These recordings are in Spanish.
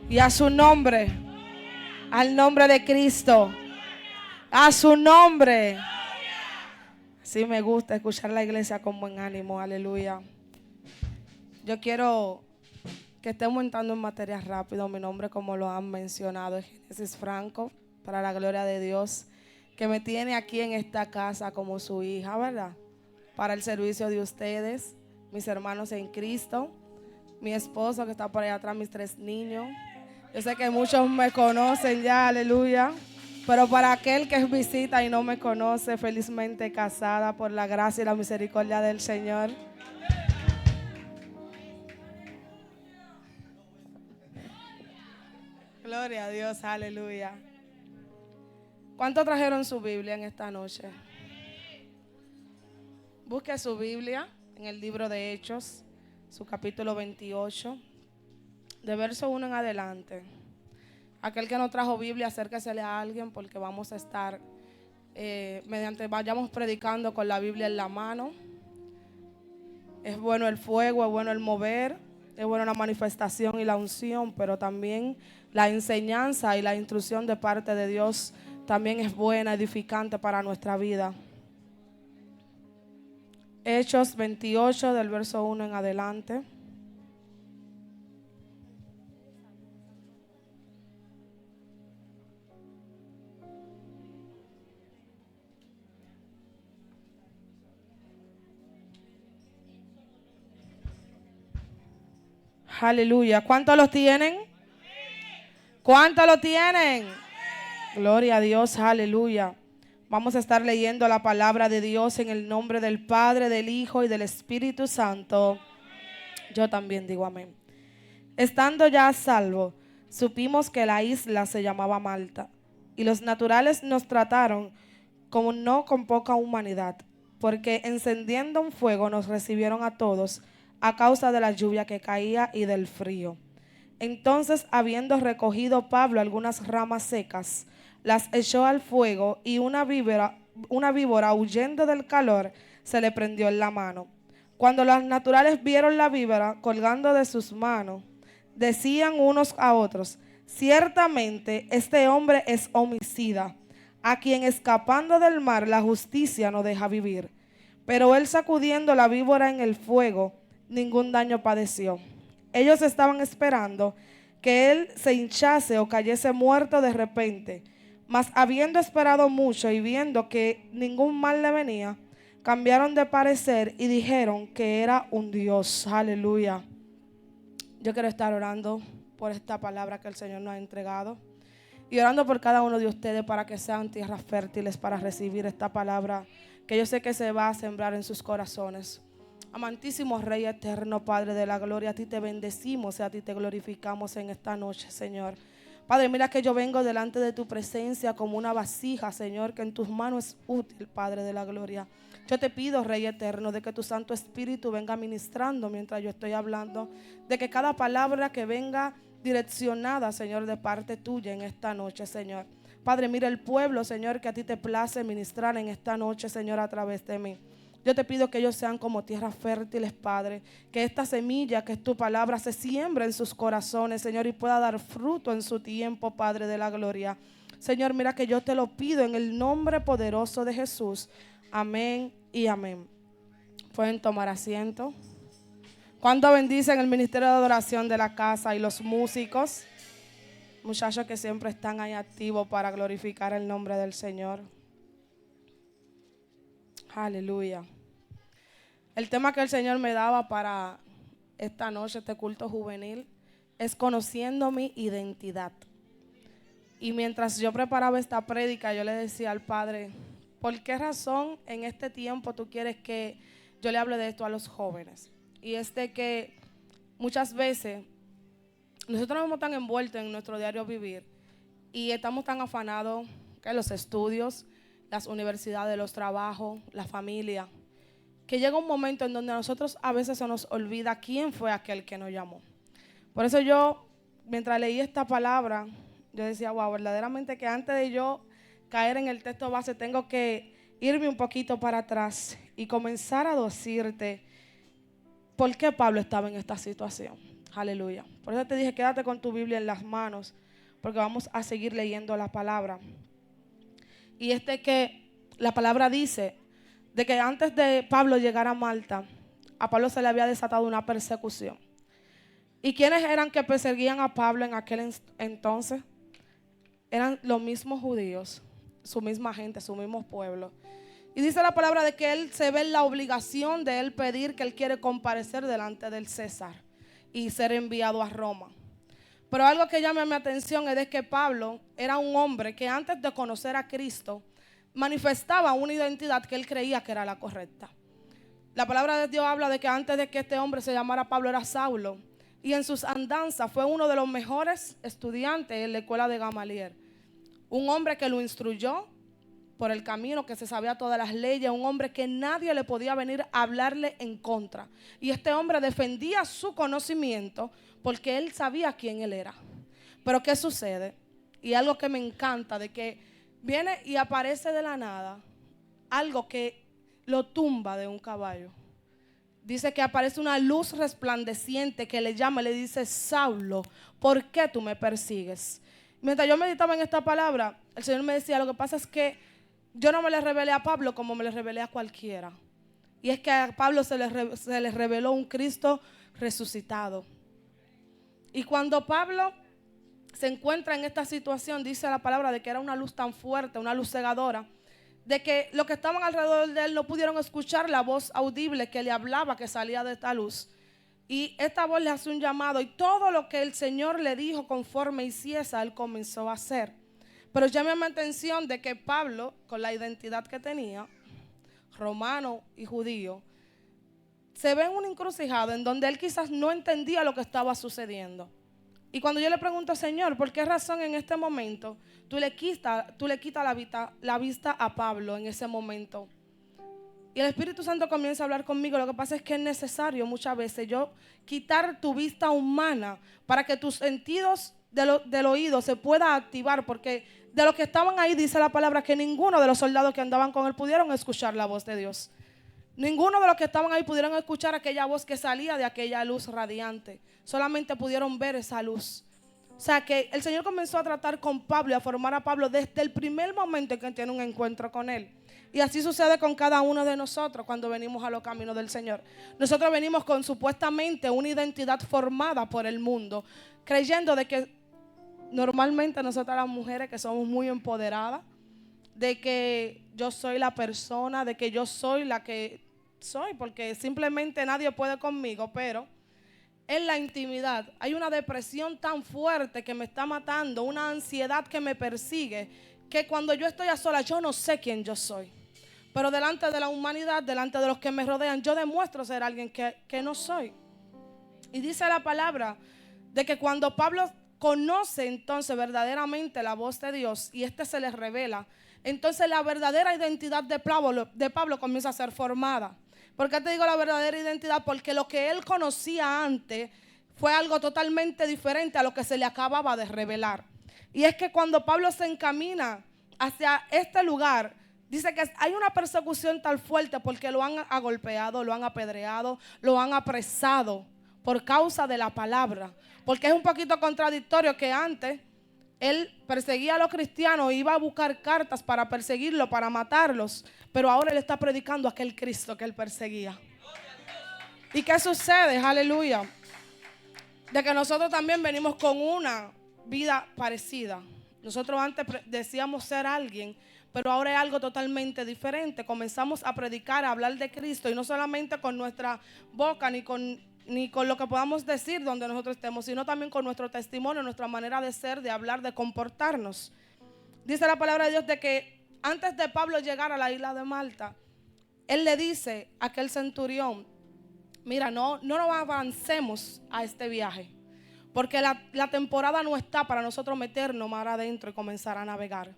Y a su nombre, al nombre de Cristo, a su nombre. Sí, me gusta escuchar la iglesia con buen ánimo, aleluya. Yo quiero que estemos entrando en materia rápido. Mi nombre, como lo han mencionado, es Génesis Franco, para la gloria de Dios, que me tiene aquí en esta casa como su hija, ¿verdad? Para el servicio de ustedes, mis hermanos en Cristo, mi esposo que está por allá atrás, mis 3 niños. Yo sé que muchos me conocen ya, aleluya. Pero para aquel que visita y no me conoce, felizmente casada por la gracia y la misericordia del Señor. Gloria a Dios, aleluya. ¿Cuántos trajeron su Biblia en esta noche? Busque su Biblia en el libro de Hechos, su capítulo 28, de verso 1 en adelante. Aquel que no trajo Biblia, acérquesele a alguien porque vamos a estar, mediante vayamos predicando con la Biblia en la mano. Es bueno el fuego, es bueno el mover, es bueno la manifestación y la unción, pero también la enseñanza y la instrucción de parte de Dios también es buena, edificante para nuestra vida. Hechos 28 del verso 1 en adelante. Aleluya. ¿Cuántos los tienen? ¿Cuántos lo tienen? Gloria a Dios, aleluya. Vamos a estar leyendo la palabra de Dios en el nombre del Padre, del Hijo y del Espíritu Santo. Yo también digo amén. Estando ya a salvo, supimos que la isla se llamaba Malta, y los naturales nos trataron como no con poca humanidad, porque encendiendo un fuego nos recibieron a todos a causa de la lluvia que caía y del frío. Entonces, habiendo recogido Pablo algunas ramas secas, las echó al fuego, y una víbora huyendo del calor se le prendió en la mano. Cuando los naturales vieron la víbora colgando de sus manos, decían unos a otros: ciertamente este hombre es homicida, a quien escapando del mar la justicia no deja vivir. Pero él, sacudiendo la víbora en el fuego, ningún daño padeció. Ellos estaban esperando que él se hinchase o cayese muerto de repente, mas habiendo esperado mucho y viendo que ningún mal le venía, cambiaron de parecer y dijeron que era un dios. Aleluya. Yo quiero estar orando por esta palabra que el Señor nos ha entregado y orando por cada uno de ustedes para que sean tierras fértiles para recibir esta palabra que yo sé que se va a sembrar en sus corazones. Amantísimo Rey eterno, Padre de la gloria, a ti te bendecimos y a ti te glorificamos en esta noche, Señor. Padre, mira que yo vengo delante de tu presencia como una vasija, Señor, que en tus manos es útil, Padre de la gloria. Yo te pido, Rey eterno, de que tu Santo Espíritu venga ministrando mientras yo estoy hablando, de que cada palabra que venga direccionada, Señor, de parte tuya en esta noche, Señor. Padre, mira el pueblo, Señor, que a ti te place ministrar en esta noche, Señor, a través de mí. Yo te pido que ellos sean como tierras fértiles, Padre, que esta semilla que es tu palabra se siembre en sus corazones, Señor, y pueda dar fruto en su tiempo, Padre de la gloria. Señor, mira que yo te lo pido en el nombre poderoso de Jesús. Amén y amén. Pueden tomar asiento. ¿Cuánto bendicen el ministerio de adoración de la casa y los músicos? Muchachos que siempre están ahí activos para glorificar el nombre del Señor. Aleluya. El tema que el Señor me daba para esta noche, este culto juvenil, es conociendo mi identidad. Y mientras yo preparaba esta prédica, yo le decía al Padre: ¿por qué razón en este tiempo tú quieres que yo le hable de esto a los jóvenes? Y es de que muchas veces nosotros estamos tan envueltos en nuestro diario vivir y estamos tan afanados que los estudios, las universidades, los trabajos, la familia, que llega un momento en donde a nosotros a veces se nos olvida quién fue aquel que nos llamó. Por eso yo, mientras leí esta palabra, yo decía: wow, verdaderamente que antes de yo caer en el texto base, tengo que irme un poquito para atrás y comenzar a decirte por qué Pablo estaba en esta situación. Aleluya. Por eso te dije, quédate con tu Biblia en las manos, porque vamos a seguir leyendo la palabra. Y que la palabra dice de que antes de Pablo llegar a Malta, a Pablo se le había desatado una persecución. ¿Y quiénes eran que perseguían a Pablo en aquel entonces? Eran los mismos judíos, su misma gente, su mismo pueblo. Y dice la palabra de que él se ve en la obligación de él pedir que él quiere comparecer delante del César y ser enviado a Roma. Pero algo que llama mi atención es de que Pablo era un hombre que antes de conocer a Cristo manifestaba una identidad que él creía que era la correcta. La palabra de Dios habla de que antes de que este hombre se llamara Pablo era Saulo, y en sus andanzas fue uno de los mejores estudiantes en la escuela de Gamaliel. Un hombre que lo instruyó por el camino, que se sabía todas las leyes, un hombre que nadie le podía venir a hablarle en contra. Y este hombre defendía su conocimiento porque él sabía quién él era. Pero ¿qué sucede? Y algo que me encanta, de que viene y aparece de la nada algo que lo tumba de un caballo. Dice que aparece una luz resplandeciente que le llama y le dice: Saulo, ¿por qué tú me persigues? Mientras yo meditaba en esta palabra, el Señor me decía: lo que pasa es que yo no me le revelé a Pablo como me le revelé a cualquiera. Y es que a Pablo se le reveló un Cristo resucitado. Y cuando Pablo se encuentra en esta situación, dice la palabra de que era una luz tan fuerte, una luz cegadora, de que los que estaban alrededor de él no pudieron escuchar la voz audible que le hablaba, que salía de esta luz. Y esta voz le hace un llamado, y todo lo que el Señor le dijo conforme hiciese, él comenzó a hacer. Pero llame mi atención de que Pablo, con la identidad que tenía, romano y judío, se ve en un encrucijado en donde él quizás no entendía lo que estaba sucediendo. Y cuando yo le pregunto: Señor, ¿por qué razón en este momento tú le quitas la vista a Pablo en ese momento? Y el Espíritu Santo comienza a hablar conmigo. Lo que pasa es que es necesario muchas veces yo quitar tu vista humana para que tus sentidos del oído se pueda activar, porque de los que estaban ahí dice la palabra que ninguno de los soldados que andaban con él pudieron escuchar la voz de Dios. Ninguno de los que estaban ahí pudieron escuchar aquella voz que salía de aquella luz radiante. Solamente pudieron ver esa luz. O sea que el Señor comenzó a tratar con Pablo y a formar a Pablo desde el primer momento en que tiene un encuentro con él. Y así sucede con cada uno de nosotros cuando venimos a los caminos del Señor. Nosotros venimos con supuestamente una identidad formada por el mundo, creyendo de que normalmente nosotras las mujeres que somos muy empoderadas, de que yo soy la persona, de que yo soy la que soy, porque simplemente nadie puede conmigo. Pero en la intimidad hay una depresión tan fuerte que me está matando, una ansiedad que me persigue, que cuando yo estoy a solas yo no sé quién yo soy. Pero delante de la humanidad, delante de los que me rodean, yo demuestro ser alguien que no soy. Y dice la palabra de que cuando Pablo conoce entonces verdaderamente la voz de Dios y se les revela, entonces la verdadera identidad de Pablo comienza a ser formada. ¿Por qué te digo la verdadera identidad? Porque lo que él conocía antes fue algo totalmente diferente a lo que se le acababa de revelar. Y es que cuando Pablo se encamina hacia este lugar, dice que hay una persecución tan fuerte porque lo han agolpeado, lo han apedreado, lo han apresado por causa de la palabra. Porque es un poquito contradictorio que antes él perseguía a los cristianos, iba a buscar cartas para perseguirlos, para matarlos, pero ahora él está predicando a aquel Cristo que él perseguía. ¿Y qué sucede? Aleluya. De que nosotros también venimos con una vida parecida. Nosotros antes decíamos ser alguien, pero ahora es algo totalmente diferente. Comenzamos a predicar, a hablar de Cristo, y no solamente con nuestra boca ni con lo que podamos decir donde nosotros estemos, sino también con nuestro testimonio, nuestra manera de ser, de hablar, de comportarnos. Dice la palabra de Dios de que antes de Pablo llegar a la isla de Malta, él le dice a aquel centurión: mira, no avancemos a este viaje, porque la temporada no está para nosotros meternos mar adentro y comenzar a navegar.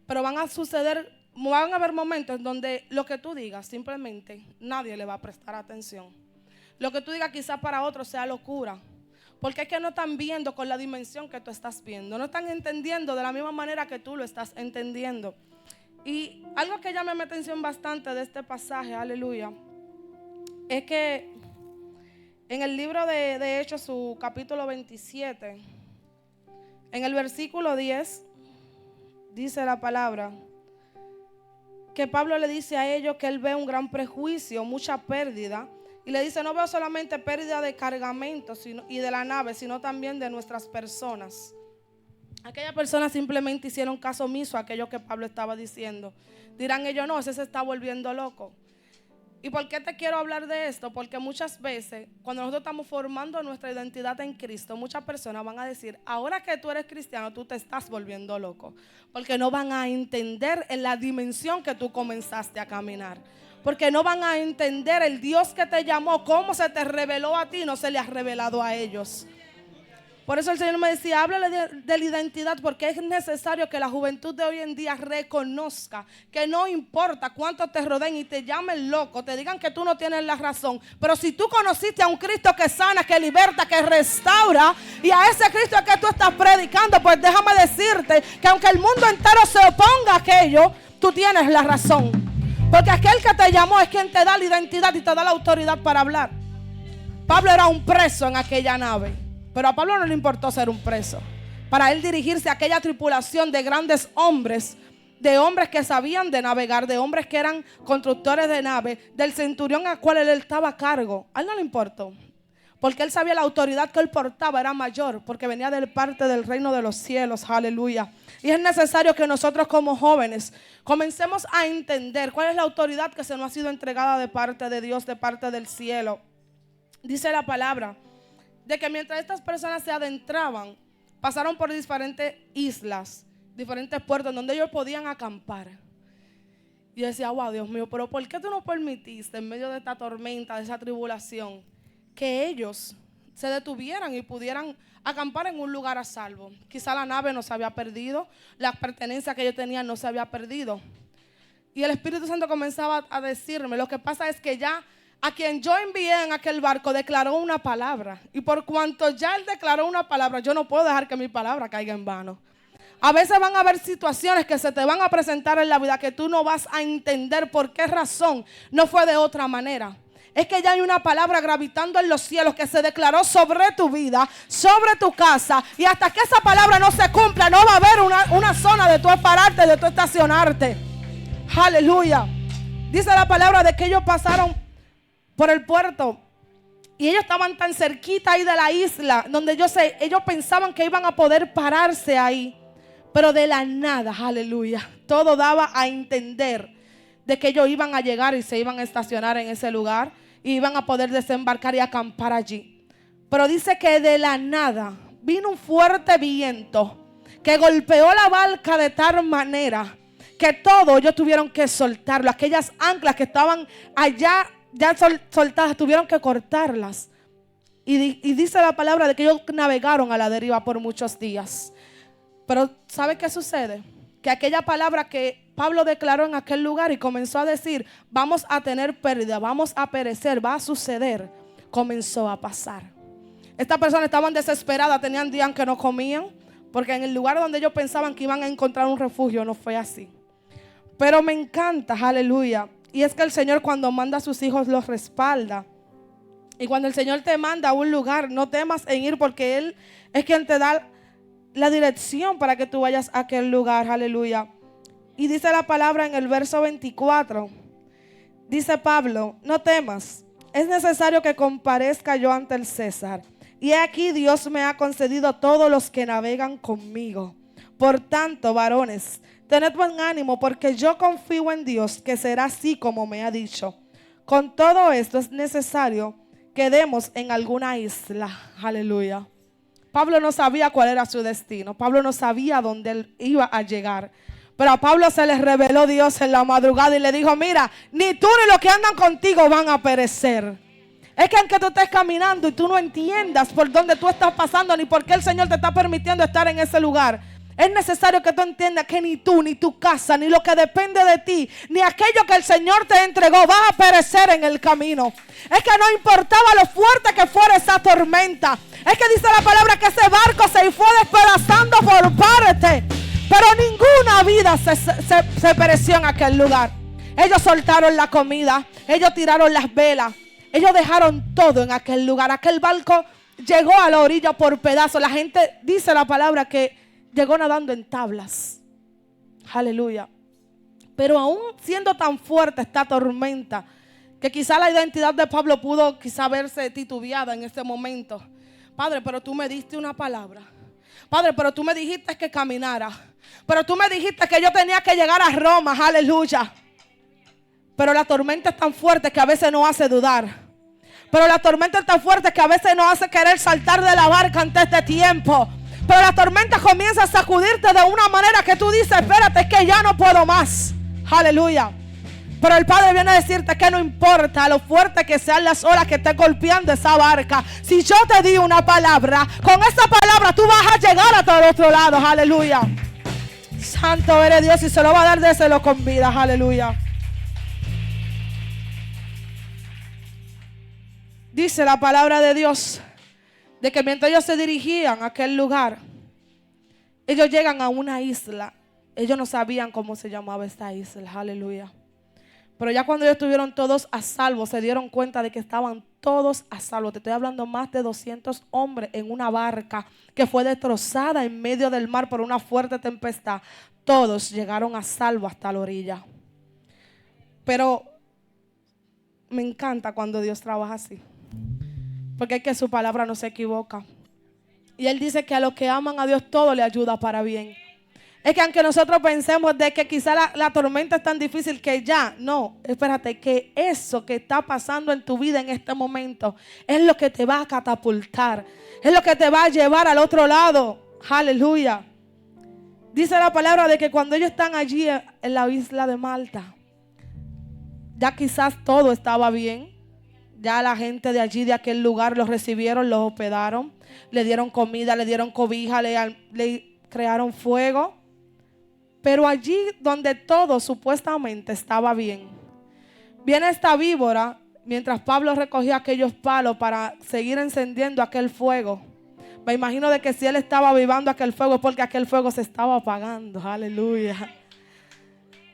Pero van a haber momentos donde lo que tú digas simplemente nadie le va a prestar atención. Lo que tú digas quizás para otros sea locura, porque es que no están viendo con la dimensión que tú estás viendo, no están entendiendo de la misma manera que tú lo estás entendiendo. Y algo que llama mi atención bastante de este pasaje, aleluya, es que En el libro de Hechos, su capítulo 27, en el versículo 10, dice la palabra que Pablo le dice a ellos que él ve un gran prejuicio, mucha pérdida. Y le dice, no veo solamente pérdida de cargamento y de la nave, sino también de nuestras personas. Aquellas personas simplemente hicieron caso omiso a aquello que Pablo estaba diciendo. Dirán ellos, no, ese se está volviendo loco. ¿Y por qué te quiero hablar de esto? Porque muchas veces, cuando nosotros estamos formando nuestra identidad en Cristo, muchas personas van a decir, ahora que tú eres cristiano, tú te estás volviendo loco. Porque no van a entender en la dimensión que tú comenzaste a caminar. Porque no van a entender el Dios que te llamó, cómo se te reveló a ti, no se le ha revelado a ellos. Por eso el Señor me decía, háblale de la identidad, porque es necesario que la juventud de hoy en día reconozca que no importa cuánto te rodeen y te llamen loco, te digan que tú no tienes la razón, pero si tú conociste a un Cristo que sana, que liberta, que restaura, y a ese Cristo que tú estás predicando, pues déjame decirte que aunque el mundo entero se oponga a aquello, tú tienes la razón. Porque aquel que te llamó es quien te da la identidad y te da la autoridad para hablar. Pablo era un preso en aquella nave, pero a Pablo no le importó ser un preso. Para él dirigirse a aquella tripulación de grandes hombres, de hombres que sabían de navegar, de hombres que eran constructores de naves, del centurión al cual él estaba a cargo. A él no le importó, porque él sabía la autoridad que él portaba era mayor, porque venía de parte del reino de los cielos. Aleluya. Y es necesario que nosotros como jóvenes comencemos a entender cuál es la autoridad que se nos ha sido entregada de parte de Dios, de parte del cielo. Dice la palabra de que mientras estas personas se adentraban, pasaron por diferentes islas, diferentes puertos donde ellos podían acampar. Y yo decía, wow, Dios mío, pero ¿por qué tú no permitiste en medio de esta tormenta, de esa tribulación, que ellos se detuvieran y pudieran acampar en un lugar a salvo? Quizá la nave no se había perdido, las pertenencias que ellos tenían no se había perdido. Y el Espíritu Santo comenzaba a decirme, lo que pasa es que ya a quien yo envié en aquel barco declaró una palabra. Y por cuanto ya él declaró una palabra, yo no puedo dejar que mi palabra caiga en vano. A veces van a haber situaciones que se te van a presentar en la vida que tú no vas a entender por qué razón no fue de otra manera. Es que ya hay una palabra gravitando en los cielos que se declaró sobre tu vida, sobre tu casa. Y hasta que esa palabra no se cumpla, no va a haber una zona de tu pararte, de tu estacionarte. Aleluya. Dice la palabra de que ellos pasaron por el puerto y ellos estaban tan cerquita ahí de la isla, donde ellos pensaban que iban a poder pararse ahí. Pero de la nada, aleluya, todo daba a entender de que ellos iban a llegar y se iban a estacionar en ese lugar. Y iban a poder desembarcar y acampar allí. Pero dice que de la nada vino un fuerte viento que golpeó la barca de tal manera que todos ellos tuvieron que soltarlo. Aquellas anclas que estaban allá ya soltadas, tuvieron que cortarlas. Y dice la palabra de que ellos navegaron a la deriva por muchos días. Pero ¿sabe qué sucede? Que aquella palabra que Pablo declaró en aquel lugar y comenzó a decir, vamos a tener pérdida, vamos a perecer, va a suceder, comenzó a pasar. Estas personas estaban desesperadas, tenían días que no comían, porque en el lugar donde ellos pensaban que iban a encontrar un refugio no fue así. Pero me encanta, aleluya, y es que el Señor cuando manda a sus hijos los respalda. Y cuando el Señor te manda a un lugar, no temas en ir, porque Él es quien te da la dirección para que tú vayas a aquel lugar, aleluya. Y dice la palabra en el verso 24, dice Pablo, no temas, es necesario que comparezca yo ante el César. Y aquí Dios me ha concedido todos los que navegan conmigo. Por tanto, varones, tened buen ánimo, porque yo confío en Dios que será así como me ha dicho. Con todo esto es necesario que demos en alguna isla, aleluya. Pablo no sabía cuál era su destino. Pablo no sabía dónde él iba a llegar. Pero a Pablo se le reveló Dios en la madrugada y le dijo, mira, ni tú ni los que andan contigo van a perecer. Es que aunque tú estés caminando y tú no entiendas por dónde tú estás pasando, ni por qué el Señor te está permitiendo estar en ese lugar, es necesario que tú entiendas que ni tú, ni tu casa, ni lo que depende de ti, ni aquello que el Señor te entregó, vas a perecer en el camino. Es que no importaba lo fuerte que fuera esa tormenta. Es que dice la palabra que ese barco se fue despedazando por parte, pero ninguna vida se pereció en aquel lugar. Ellos soltaron la comida, ellos tiraron las velas, Ellos dejaron todo en aquel lugar. Aquel barco llegó a la orilla por pedazos. La gente dice la palabra que llegó nadando en tablas. Aleluya. Pero aún siendo tan fuerte esta tormenta, que quizá la identidad de Pablo pudo quizá verse titubeada en este momento. Padre, pero tú me diste una palabra. Padre, pero tú me dijiste que caminara. Pero tú me dijiste que yo tenía que llegar a Roma. Aleluya. Pero la tormenta es tan fuerte que a veces nos hace dudar. Pero la tormenta es tan fuerte que a veces nos hace querer saltar de la barca antes de tiempo. Pero la tormenta comienza a sacudirte de una manera que tú dices, espérate, es que ya no puedo más. Aleluya. Pero el Padre viene a decirte que no importa lo fuerte que sean las olas que esté golpeando esa barca. Si yo te di una palabra, con esa palabra tú vas a llegar a todo el otro lado. Aleluya. Santo eres Dios, y se lo va a dar, déselo con vida. Aleluya. Dice la palabra de Dios de que mientras ellos se dirigían a aquel lugar, ellos llegan a una isla. Ellos no sabían cómo se llamaba esta isla. Aleluya. Pero ya cuando ellos estuvieron todos a salvo, se dieron cuenta de que estaban todos a salvo. Te estoy hablando más de 200 hombres en una barca que fue destrozada en medio del mar por una fuerte tempestad. Todos llegaron a salvo hasta la orilla. Pero me encanta cuando Dios trabaja así, porque es que su palabra no se equivoca. Y Él dice que a los que aman a Dios todo le ayuda para bien. Es que aunque nosotros pensemos de que quizá la tormenta es tan difícil que ya, no, espérate, que eso que está pasando en tu vida en este momento es lo que te va a catapultar, es lo que te va a llevar al otro lado. Aleluya. Dice la palabra de que cuando ellos están allí en la isla de Malta, ya quizás todo estaba bien. Ya la gente de allí, de aquel lugar, los recibieron, los hospedaron, le dieron comida, le dieron cobija, le crearon fuego. Pero allí donde todo supuestamente estaba bien, viene esta víbora mientras Pablo recogía aquellos palos para seguir encendiendo aquel fuego. Me imagino de que si él estaba avivando aquel fuego es porque aquel fuego se estaba apagando. Aleluya.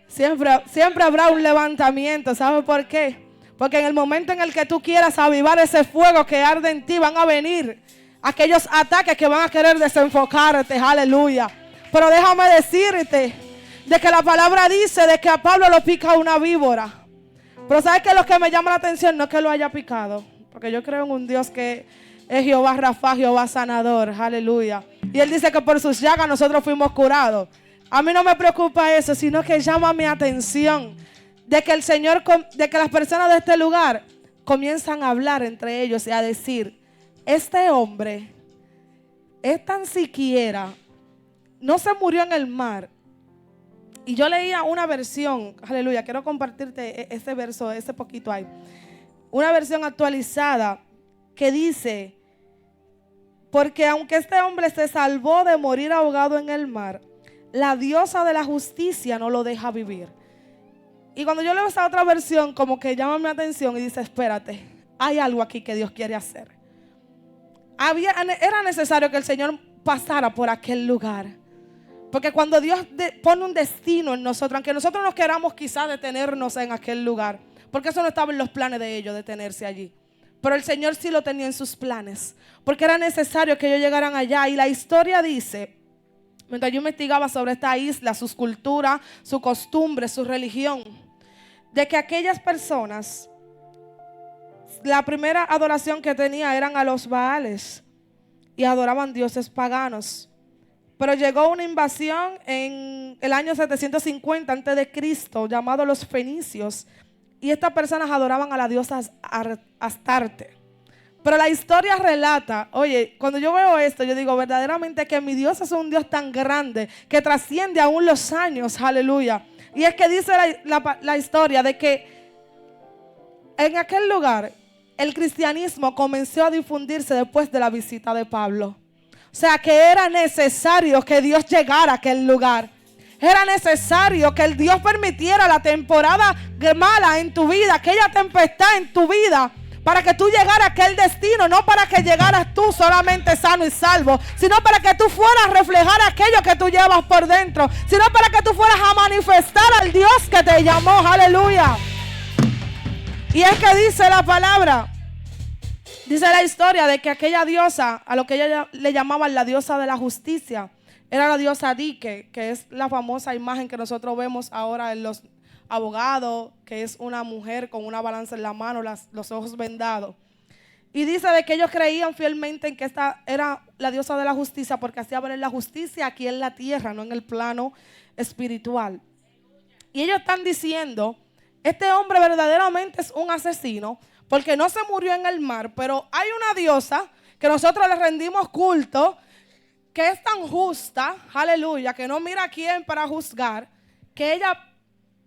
Siempre habrá un levantamiento. ¿Sabe por qué? Porque en el momento en el que tú quieras avivar ese fuego que arde en ti, van a venir aquellos ataques que van a querer desenfocarte. Aleluya. Pero déjame decirte de que la palabra dice de que a Pablo lo pica una víbora. Pero ¿sabes qué? Lo que me llama la atención no es que lo haya picado, porque yo creo en un Dios que es Jehová Rafa, Jehová sanador. Aleluya. Y Él dice que por sus llagas nosotros fuimos curados. A mí no me preocupa eso, sino que llama mi atención de que el Señor, de que las personas de este lugar comienzan a hablar entre ellos y a decir, este hombre es tan siquiera, no se murió en el mar. Y yo leía una versión, aleluya, quiero compartirte ese verso, ese poquito ahí. Una versión actualizada que dice, porque aunque este hombre se salvó de morir ahogado en el mar, la diosa de la justicia no lo deja vivir. Y cuando yo leo esa otra versión, como que llama mi atención y dice, espérate, hay algo aquí que Dios quiere hacer. Era necesario que el Señor pasara por aquel lugar. Porque cuando Dios pone un destino en nosotros, aunque nosotros no queramos quizás detenernos en aquel lugar, porque eso no estaba en los planes de ellos, detenerse allí. Pero el Señor sí lo tenía en sus planes, porque era necesario que ellos llegaran allá. Y la historia dice, mientras yo investigaba sobre esta isla, sus culturas, su costumbre, su religión, de que aquellas personas, la primera adoración que tenía eran a los Baales y adoraban dioses paganos. Pero llegó una invasión en el año 750 a.C. llamado los fenicios, y estas personas adoraban a la diosa Astarte. Pero la historia relata, oye, cuando yo veo esto, yo digo verdaderamente que mi Dios es un Dios tan grande que trasciende aún los años, aleluya. Y es que dice la historia de que en aquel lugar el cristianismo comenzó a difundirse después de la visita de Pablo. O sea que era necesario que Dios llegara a aquel lugar. Era necesario que el Dios permitiera la temporada mala en tu vida, aquella tempestad en tu vida, para que tú llegaras a aquel destino, no para que llegaras tú solamente sano y salvo, sino para que tú fueras a reflejar aquello que tú llevas por dentro, sino para que tú fueras a manifestar al Dios que te llamó. Aleluya. Y es que dice la palabra, dice la historia de que aquella diosa, a lo que ella le llamaban la diosa de la justicia, era la diosa Dike, que es la famosa imagen que nosotros vemos ahora en los abogados, que es una mujer con una balanza en la mano, los ojos vendados. Y dice de que ellos creían fielmente en que esta era la diosa de la justicia porque hacía valer la justicia aquí en la tierra, no en el plano espiritual. Y ellos están diciendo, este hombre verdaderamente es un asesino porque no se murió en el mar, pero hay una diosa que nosotros le rendimos culto, que es tan justa, aleluya, que no mira a quién para juzgar, que ella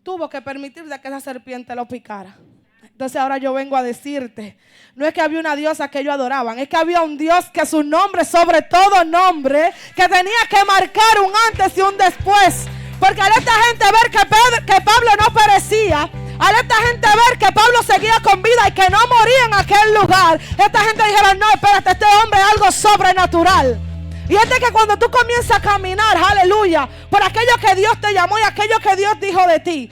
tuvo que permitir de que esa serpiente lo picara. Entonces ahora yo vengo a decirte, no es que había una diosa que ellos adoraban, es que había un Dios que su nombre sobre todo nombre, que tenía que marcar un antes y un después. Porque al esta gente ver que Pablo no perecía, al esta gente ver que Pablo seguía con vida y que no moría en aquel lugar, esta gente dijeron, no, espérate, este hombre es algo sobrenatural. Y es de que cuando tú comienzas a caminar, aleluya, por aquello que Dios te llamó y aquello que Dios dijo de ti,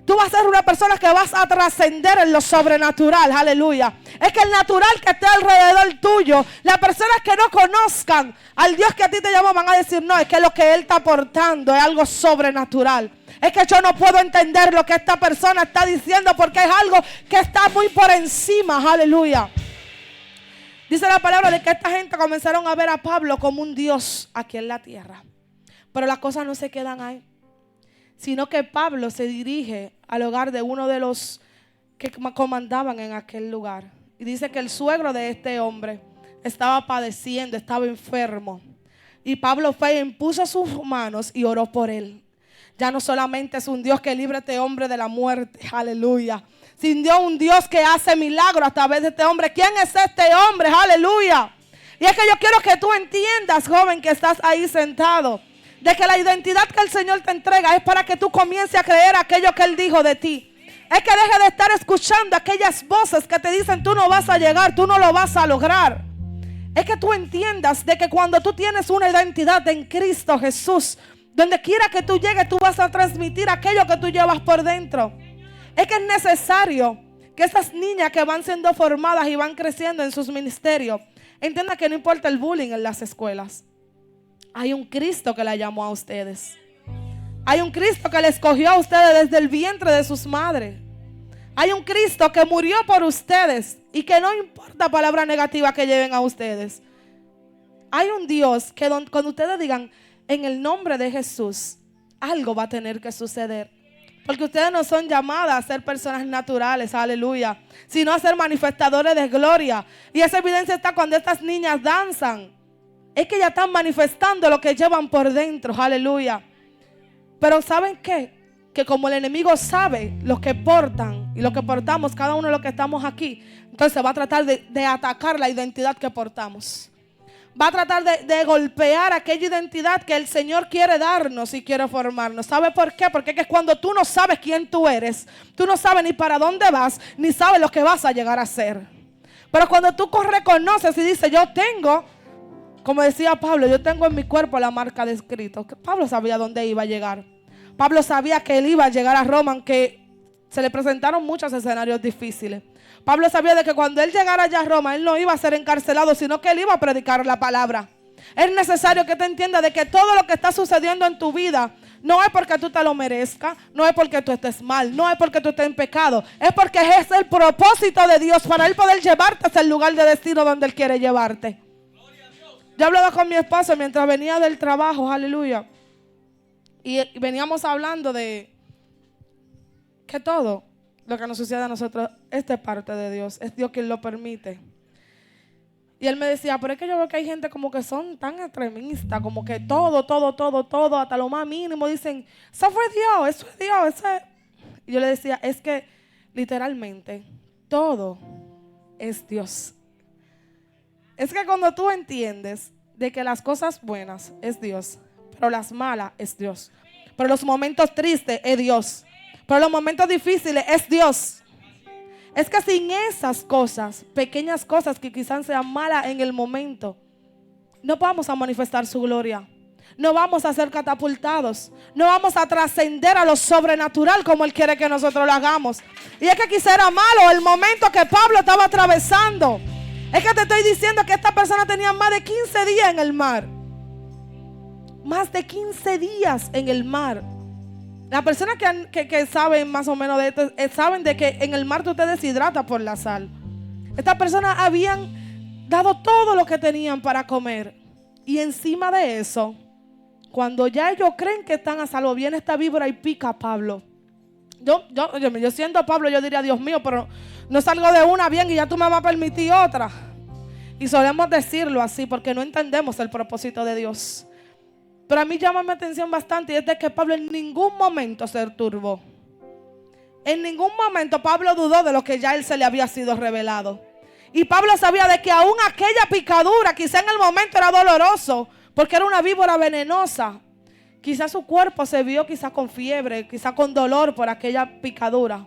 tú vas a ser una persona que vas a trascender en lo sobrenatural, aleluya. Es que el natural que esté alrededor tuyo, las personas que no conozcan al Dios que a ti te llamó van a decir, no, es que lo que Él está aportando es algo sobrenatural. Es que yo no puedo entender lo que esta persona está diciendo porque es algo que está muy por encima, aleluya. Dice la palabra de que esta gente comenzaron a ver a Pablo como un Dios aquí en la tierra. Pero las cosas no se quedan ahí, sino que Pablo se dirige al hogar de uno de los que comandaban en aquel lugar. Y dice que el suegro de este hombre estaba padeciendo, estaba enfermo. Y Pablo fue y impuso sus manos y oró por él. Ya no solamente es un Dios que libra a este hombre de la muerte, aleluya, sino un Dios que hace milagros a través de este hombre. ¿Quién es este hombre? Aleluya. Y es que yo quiero que tú entiendas, joven, que estás ahí sentado, de que la identidad que el Señor te entrega es para que tú comiences a creer aquello que Él dijo de ti. Es que deje de estar escuchando aquellas voces que te dicen tú no vas a llegar, tú no lo vas a lograr. Es que tú entiendas de que cuando tú tienes una identidad en Cristo Jesús, donde quiera que tú llegues, tú vas a transmitir aquello que tú llevas por dentro. Es que es necesario que esas niñas que van siendo formadas y van creciendo en sus ministerios entiendan que no importa el bullying en las escuelas. Hay un Cristo que la llamó a ustedes. Hay un Cristo que le escogió a ustedes desde el vientre de sus madres. Hay un Cristo que murió por ustedes y que no importa palabra negativa que lleven a ustedes. Hay un Dios que cuando ustedes digan en el nombre de Jesús, algo va a tener que suceder. Porque ustedes no son llamadas a ser personas naturales, aleluya, sino a ser manifestadores de gloria. Y esa evidencia está cuando estas niñas danzan. Es que ya están manifestando lo que llevan por dentro, aleluya. Pero ¿saben qué? Que como el enemigo sabe lo que portan y lo que portamos, cada uno de los que estamos aquí, entonces va a tratar de atacar la identidad que portamos. Va a tratar de golpear aquella identidad que el Señor quiere darnos y quiere formarnos. ¿Sabe por qué? Porque es que cuando tú no sabes quién tú eres, tú no sabes ni para dónde vas, ni sabes lo que vas a llegar a ser. Pero cuando tú reconoces y dices, yo tengo, como decía Pablo, yo tengo en mi cuerpo la marca de Cristo. Pablo sabía dónde iba a llegar. Pablo sabía que él iba a llegar a Roma, aunque se le presentaron muchos escenarios difíciles. Pablo sabía de que cuando él llegara allá a Roma, él no iba a ser encarcelado, sino que él iba a predicar la palabra. Es necesario que te entiendas de que todo lo que está sucediendo en tu vida no es porque tú te lo merezcas, no es porque tú estés mal, no es porque tú estés en pecado, es porque es el propósito de Dios para él poder llevarte hasta el lugar de destino donde él quiere llevarte. Yo hablaba con mi esposo mientras venía del trabajo, aleluya, y veníamos hablando de que todo lo que nos sucede a nosotros es de parte de Dios. Es Dios quien lo permite. Y él me decía, pero es que yo veo que hay gente como que son tan extremistas, como que todo, hasta lo más mínimo dicen, eso fue Dios, eso es Dios, eso es. Y yo le decía, es que literalmente todo es Dios. Es que cuando tú entiendes de que las cosas buenas es Dios, pero las malas es Dios, pero los momentos tristes es Dios, pero los momentos difíciles es Dios. Es que sin esas cosas, pequeñas cosas que quizás sean malas en el momento, no vamos a manifestar su gloria. no vamos a ser catapultados. No vamos a trascender a lo sobrenatural como Él quiere que nosotros lo hagamos. Y es que quizá era malo el momento que Pablo estaba atravesando. Es que te estoy diciendo que esta persona tenía más de 15 días en el mar. Más de 15 días en el mar. Las personas que saben más o menos de esto, saben de que en el mar tú te deshidratas por la sal. Estas personas habían dado todo lo que tenían para comer. Y encima de eso, cuando ya ellos creen que están a salvo, viene esta víbora y pica a Pablo. Yo siendo Pablo, yo diría, Dios mío, pero no salgo de una bien y ya tú me vas a permitir otra. Y solemos decirlo así porque no entendemos el propósito de Dios. Pero a mí llama mi atención bastante y es de que Pablo en ningún momento se turbó. En ningún momento Pablo dudó de lo que ya él se le había sido revelado. Y Pablo sabía de que aún aquella picadura quizá en el momento era doloroso porque era una víbora venenosa. Quizá su cuerpo se vio quizá con fiebre, quizá con dolor por aquella picadura.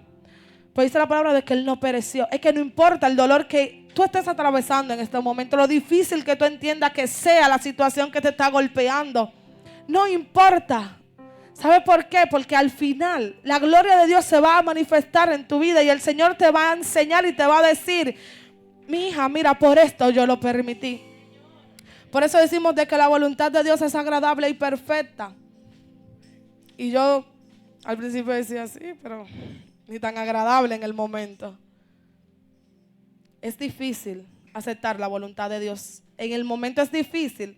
Pues dice la palabra de que él no pereció. Es que no importa el dolor que tú estés atravesando en este momento, lo difícil que tú entiendas que sea la situación que te está golpeando. No importa. ¿Sabe por qué? Porque al final la gloria de Dios se va a manifestar en tu vida y el Señor te va a enseñar y te va a decir, mi hija, mira, por esto yo lo permití. Por eso decimos de que la voluntad de Dios es agradable y perfecta. Y yo al principio decía sí, pero ni tan agradable en el momento. Es difícil aceptar la voluntad de Dios. En el momento es difícil.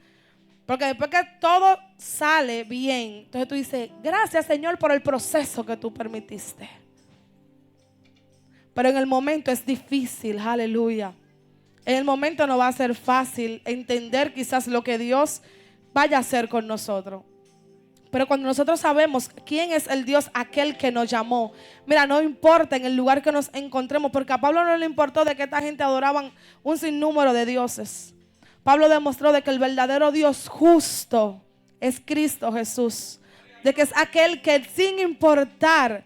Porque después que todo sale bien, entonces tú dices, gracias Señor por el proceso que tú permitiste. Pero en el momento es difícil, aleluya. En el momento no va a ser fácil entender quizás lo que Dios vaya a hacer con nosotros. Pero cuando nosotros sabemos quién es el Dios aquel que nos llamó, mira, no importa en el lugar que nos encontremos, porque a Pablo no le importó de que esta gente adoraban un sinnúmero de dioses. Pablo demostró de que el verdadero Dios justo es Cristo Jesús. De que es aquel que sin importar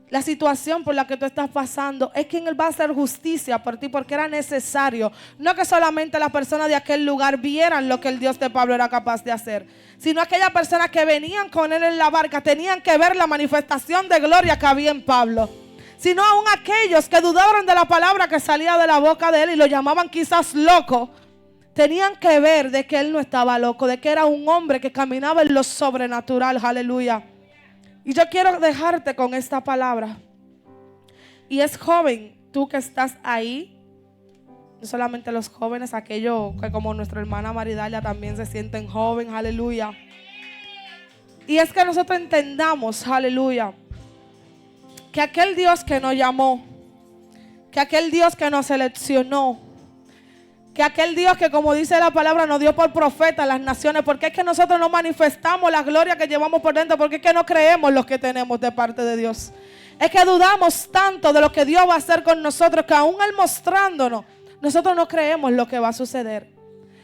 la situación por la que tú estás pasando, es quien Él va a hacer justicia por ti porque era necesario. No que solamente las personas de aquel lugar vieran lo que el Dios de Pablo era capaz de hacer, sino aquellas personas que venían con Él en la barca tenían que ver la manifestación de gloria que había en Pablo. Sino aún aquellos que dudaron de la palabra que salía de la boca de Él y lo llamaban quizás loco, tenían que ver de que Él no estaba loco, de que era un hombre que caminaba en lo sobrenatural, aleluya. Y yo quiero dejarte con esta palabra. Y es joven, tú que estás ahí, no solamente los jóvenes, aquellos que como nuestra hermana Maridalia también se sienten jóvenes, aleluya. Y es que nosotros entendamos, aleluya, que aquel Dios que nos llamó, que aquel Dios que nos seleccionó, que aquel Dios que como dice la palabra nos dio por profeta a las naciones, porque es que nosotros no manifestamos la gloria que llevamos por dentro, porque es que no creemos lo que tenemos de parte de Dios. Es que dudamos tanto de lo que Dios va a hacer con nosotros, que aún Él mostrándonos, nosotros no creemos lo que va a suceder.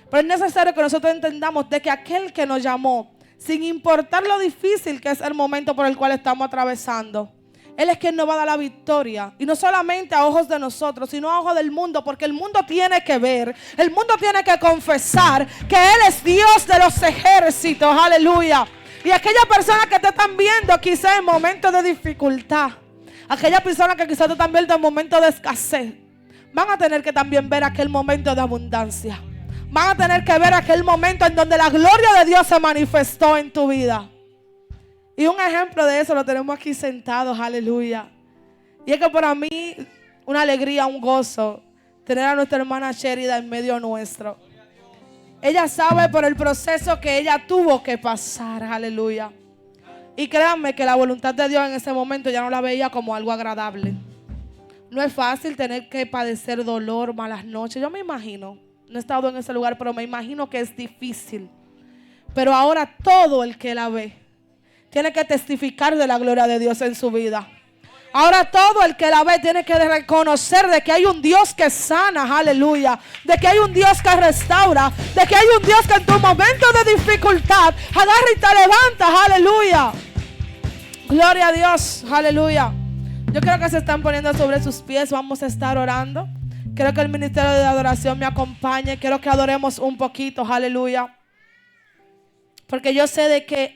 Pero es necesario que nosotros entendamos de que aquel que nos llamó, sin importar lo difícil que es el momento por el cual estamos atravesando, Él es quien nos va a dar la victoria. Y no solamente a ojos de nosotros, sino a ojos del mundo. Porque el mundo tiene que ver, el mundo tiene que confesar que Él es Dios de los ejércitos. Aleluya. Y aquellas personas que te están viendo quizás en momentos de dificultad, aquellas personas que quizás te están viendo en momentos de escasez, van a tener que también ver aquel momento de abundancia. Van a tener que ver aquel momento en donde la gloria de Dios se manifestó en tu vida. Y un ejemplo de eso lo tenemos aquí sentados, aleluya. Y es que para mí una alegría, un gozo tener a nuestra hermana Sherida en medio nuestro. Ella sabe por el proceso que ella tuvo que pasar, aleluya. Y créanme que la voluntad de Dios en ese momento ya no la veía como algo agradable. No es fácil tener que padecer dolor, malas noches. Yo me imagino, no he estado en ese lugar, pero me imagino que es difícil. Pero ahora todo el que la ve tiene que testificar de la gloria de Dios en su vida. Ahora todo el que la ve tiene que reconocer de que hay un Dios que sana, aleluya. De que hay un Dios que restaura. De que hay un Dios que en tu momento de dificultad agarra y te levanta, aleluya. Gloria a Dios, aleluya. Yo creo que se están poniendo sobre sus pies. Vamos a estar orando. Quiero que el ministerio de adoración me acompañe. Quiero que adoremos un poquito, aleluya. Porque yo sé de que